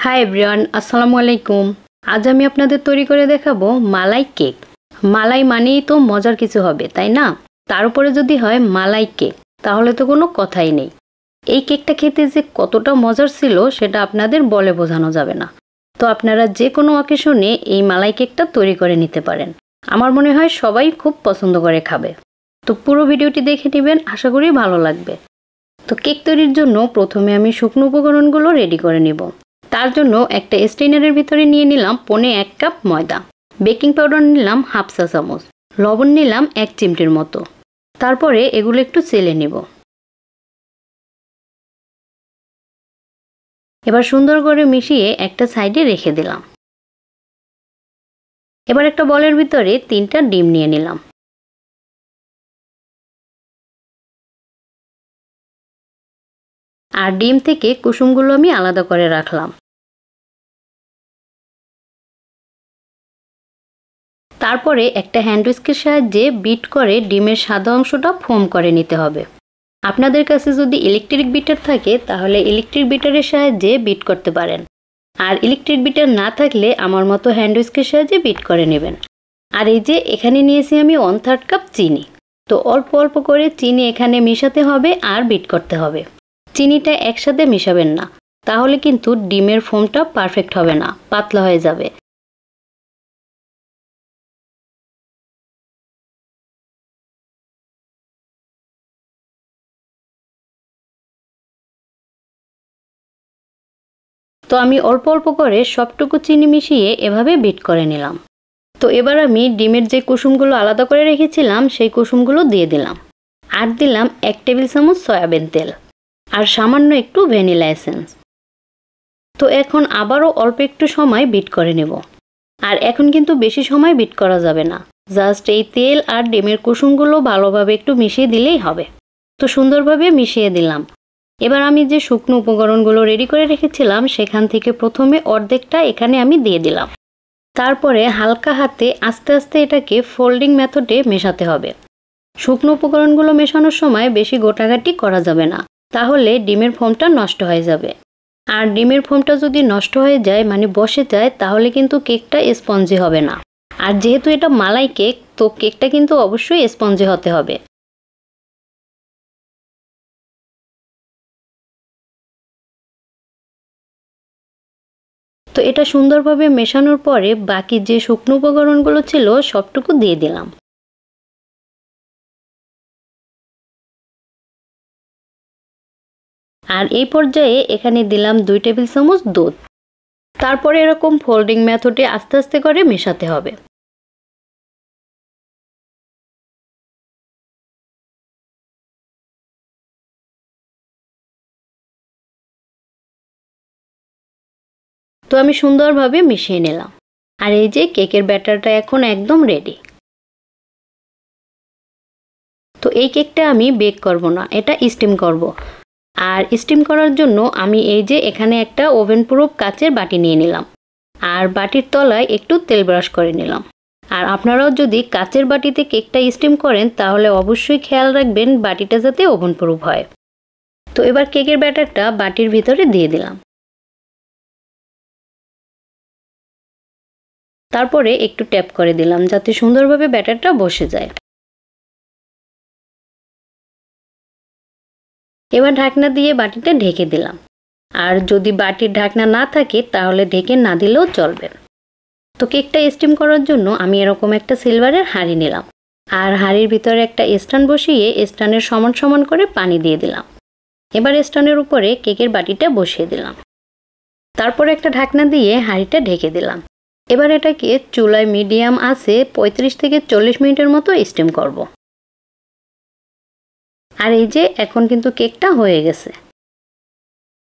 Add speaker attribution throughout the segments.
Speaker 1: Hi everyone, আসসালামু আলাইকুম। আজ আমি আপনাদের তৈরি করে দেখাবো মালাই কেক। মালাই মানেই তো মজার কিছু হবে, তাই না? তার উপরে যদি হয় মালাই কেক, তাহলে তো কোনো কথাই নেই। এই কেকটা খেতে যে কতটা মজার ছিল সেটা আপনাদের বলে বোঝানো যাবে না। তো আপনারা যে কোনো অকেশনে এই মালাই কেকটা তৈরি করে নিতে পারেন। আমার মনে হয় সবাই খুব পছন্দ করে খাবে। তো পুরো ভিডিওটি দেখে নেবেন, আশা করি ভালো লাগবে। তো কেক তৈরির জন্য প্রথমে আমি শুকনো উপকরণগুলো রেডি করে নিব। তার জন্য একটা স্ট্রেনারের ভিতরে নিয়ে নিলাম 1.5 কাপ ময়দা, বেকিং পাউডার নিলাম 1/2 চা চামচ, লবণ নিলাম 1 চিমটির মতো। তারপরে এগুলো একটু চেলে নিব। এবার সুন্দর করে মিশিয়ে একটা সাইডে রেখে দিলাম। এবার একটা বলের ভিতরে 3টা ডিম নিয়ে নিলাম। আর ডিম থেকে কুসুমগুলো আমি আলাদা করে রাখলাম। তারপরে একটা হ্যান্ড হুইস্কের সাহায্যে বিট করে ডিমের সাদা অংশটা ফোম করে নিতে হবে। আপনাদের কাছে যদি ইলেকট্রিক বিটার থাকে তাহলে ইলেকট্রিক বিটারের সাহায্যে বিট করতে পারেন। আর ইলেকট্রিক বিটার না থাকলে আমার মতো হ্যান্ড হুইস্কের সাহায্যে বিট করে নেবেন। আর এই যে এখানে নিয়েছি আমি 1/3 কাপ চিনি। তো অল্প অল্প করে চিনি এখানে মেশাতে হবে আর বিট করতে হবে। চিনিটা একসাথে মেশাবেন না, তাহলে কিন্তু ডিমের ফোমটা পারফেক্ট হবে না, পাতলা হয়ে যাবে। তো আমি অল্প অল্প করে সবটুকু চিনি মিশিয়ে এভাবে বিট করে নিলাম। তো এবার আমি ডিমের যে কুসুমগুলো আলাদা করে রেখেছিলাম সেই কুসুমগুলো দিয়ে দিলাম। আর দিলাম 1 টেবিল চামচ সয়াবিন তেল আর সামান্য একটু ভ্যানিলা এসেন্স। তো এখন আবারও অল্প একটু সময় বিট করে নেব। আর এখন কিন্তু বেশি সময় বিট করা যাবে না, জাস্ট এই তেল আর ডিমের কুসুমগুলো ভালোভাবে একটু মিশিয়ে দিলেই হবে। তো সুন্দরভাবে মিশিয়ে দিলাম। এবার আমি যে শুকনো উপকরণগুলো রেডি করে রেখেছিলাম সেখান থেকে প্রথমে অর্ধেকটা এখানে আমি দিয়ে দিলাম। তারপরে হালকা হাতে আস্তে আস্তে এটাকে ফোল্ডিং মেথডে মেশাতে হবে। শুকনো উপকরণগুলো মেশানোর সময় বেশি গোটাগাটি করা যাবে না, তাহলে ডিমের ফোমটা নষ্ট হয়ে যাবে। আর ডিমের ফোমটা যদি নষ্ট হয়ে যায় মানে বসে যায়, তাহলে কিন্তু কেকটা স্পঞ্জি হবে না। আর যেহেতু এটা মালাই কেক, তো কেকটা কিন্তু অবশ্যই স্পঞ্জি হতে হবে। তো এটা সুন্দরভাবে মেশানোর পরে বাকি যে শুকনো উপকরণগুলো ছিল সবটুকু দিয়ে দিলাম। আর এই পর্যায়ে এখানে দিলাম 2 টেবিল চামচ দুধ। তারপরে এরকম ফোল্ডিং মেথডে আস্তে আস্তে করে মেশাতে হবে। তো আমি সুন্দরভাবে মিশিয়ে নিলাম। আর এই যে কেকের ব্যাটারটা এখন একদম রেডি। তো এই কেকটা আমি বেক করব না, এটা স্টিম করব। আর স্টিম করার জন্য আমি এই যে এখানে একটা ওভেন প্রুফ কাচের বাটি নিয়ে নিলাম। আর বাটির তলায় একটু তেল ব্রাশ করে নিলাম। আর আপনারাও যদি কাচের বাটিতে কেকটা স্টিম করেন তাহলে অবশ্যই খেয়াল রাখবেন বাটিটা যাতে ওভেন প্রুফ হয়। তো এবার কেকের ব্যাটারটা বাটির ভিতরে দিয়ে দিলাম। তারপরে একটু ট্যাপ করে দিলাম যাতে সুন্দরভাবে ব্যাটারটা বসে যায়। এবার ঢাকনা দিয়ে বাটিটা ঢেকে দিলাম। আর যদি বাটির ঢাকনা না থাকে তাহলে ঢেকে না দিলেও চলবে। তো কেকটা স্টিম করার জন্য আমি এরকম একটা সিলভারের হাঁড়ি নিলাম। আর হাঁড়ির ভিতরে একটা স্ট্যান্ড বসিয়ে স্ট্যান্ডের সমান সমান করে পানি দিয়ে দিলাম। এবার স্ট্যান্ডের উপরে কেকের বাটিটা বসিয়ে দিলাম। তারপর একটা ঢাকনা দিয়ে হাঁড়িটা ঢেকে দিলাম। এবার এটাকে চুলায় মিডিয়াম আঁচে 35 থেকে 40 মিনিটের মতো স্টিম করব। আর এই যে এখন কিন্তু কেকটা হয়ে গেছে।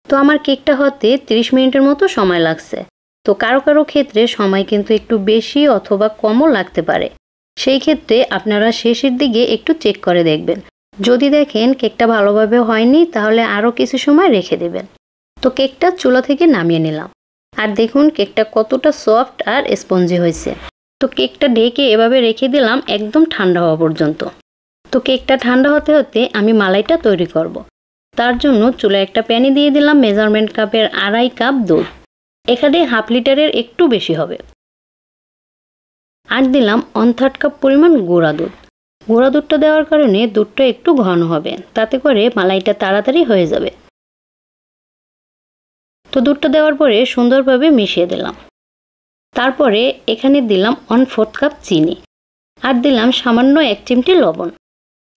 Speaker 1: তো আমার কেকটা হতে 30 মিনিটের মতো সময় লাগছে। তো কারো কারো ক্ষেত্রে সময় কিন্তু একটু বেশি অথবা কমও লাগতে পারে। সেই ক্ষেত্রে আপনারা শেষের দিকে একটু চেক করে দেখবেন। যদি দেখেন কেকটা ভালোভাবে হয়নি তাহলে আরও কিছু সময় রেখে দেবেন। তো কেকটা চুলা থেকে নামিয়ে নিলাম। আর দেখুন কেকটা কতটা সফট আর স্পঞ্জি হয়েছে। তো কেকটা ঢেকে এভাবে রেখে দিলাম একদম ঠান্ডা হওয়া পর্যন্ত। তো কেকটা ঠান্ডা হতে হতে আমি মালাইটা তৈরি করব। তার জন্য চুলায় একটা প্যানে দিয়ে দিলাম মেজারমেন্ট কাপের 2.5 কাপ দুধ। এখানে হাফ লিটারের একটু বেশি হবে। আর দিলাম 1/3 কাপ পরিমাণ গুঁড়া দুধ। গুঁড়া দুধটা দেওয়ার কারণে দুধটা একটু ঘন হবে, তাতে করে মালাইটা তাড়াতাড়ি হয়ে যাবে। তো দুধটা দেওয়ার পরে সুন্দরভাবে মিশিয়ে দিলাম। তারপরে এখানে দিলাম 1/4 কাপ চিনি, আর দিলাম সামান্য 1 চিমটি লবণ।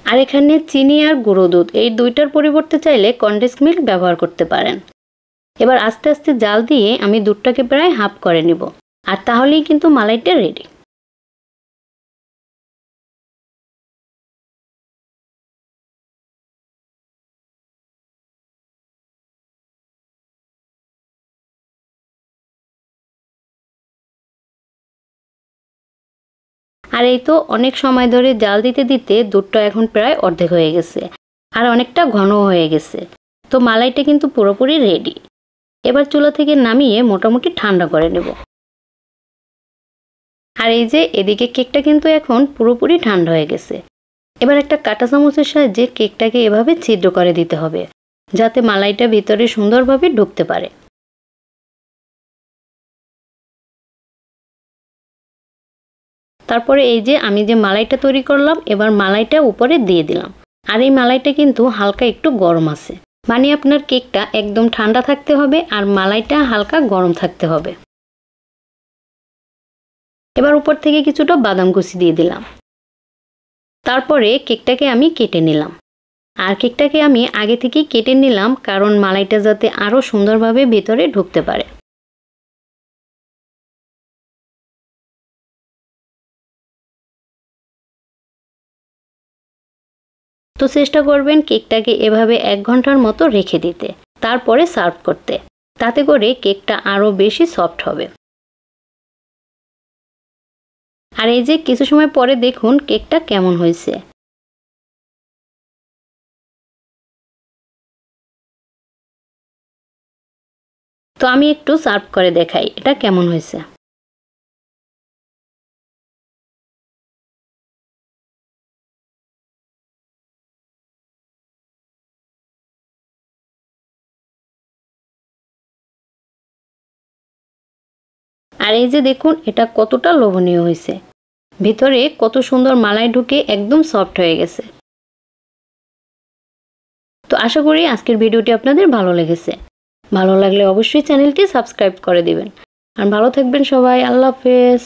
Speaker 1: আর এখানে চিনি আর গুঁড়ো দুধ এই দুইটার পরিবর্তে চাইলে কনডেন্স মিল্ক ব্যবহার করতে পারেন। এবার আস্তে আস্তে জাল দিয়ে আমি দুধটাকে প্রায় হাফ করে নিব, আর তাহলেই কিন্তু মালাইটা রেডি। আর এই তো অনেক সময় ধরে জাল দিতে দিতে দুধটা এখন প্রায় অর্ধেক হয়ে গেছে, আর অনেকটা ঘন হয়ে গেছে। তো মালাইটা কিন্তু পুরোপুরি রেডি। এবার চুলা থেকে নামিয়ে মোটামুটি ঠান্ডা করে নেব। আর এই যে এদিকে কেকটা কিন্তু এখন পুরোপুরি ঠান্ডা হয়ে গেছে। এবার একটা কাঁটা চামচের সাহায্যে কেকটাকে এভাবে ছিদ্র করে দিতে হবে, যাতে মালাইটা ভিতরে সুন্দরভাবে ঢুকতে পারে। তারপরে এই যে আমি যে মালাইটা তৈরি করলাম, এবার মালাইটা উপরে দিয়ে দিলাম। আর এই মালাইটা কিন্তু হালকা একটু গরম আছে, মানে আপনার কেকটা একদম ঠান্ডা থাকতে হবে আর মালাইটা হালকা গরম থাকতে হবে। এবার উপর থেকে কিছুটা বাদাম কুচি দিয়ে দিলাম। তারপরে কেকটাকে আমি কেটে নিলাম। আর কেকটাকে আমি আগে থেকেই কেটে নিলাম, কারণ মালাইটা যাতে আরো সুন্দরভাবে ভিতরে ঢুকতে পারে। তো চেষ্টা করবেন কেকটাকে এভাবে 1 ঘন্টার মতো রেখে দিতে, তারপরে সার্ভ করতে। তাতে করে কেকটা আরো বেশি সফট হবে। আর এই যে কিছু সময় পরে দেখুন কেকটা কেমন হয়েছে। তো আমি একটু সার্ভ করে দেখাই এটা কেমন হয়েছে। আর এই যে দেখুন এটা কতটা লোভনীয় হয়েছে, ভিতরে কত সুন্দর মালাই ঢুকে একদম সফট হয়ে গেছে। তো আশা করি আজকের ভিডিওটি আপনাদের ভালো লেগেছে। ভালো লাগলে অবশ্যই চ্যানেলটি সাবস্ক্রাইব করে দিবেন। আর ভালো থাকবেন সবাই। আল্লাহ হাফেজ।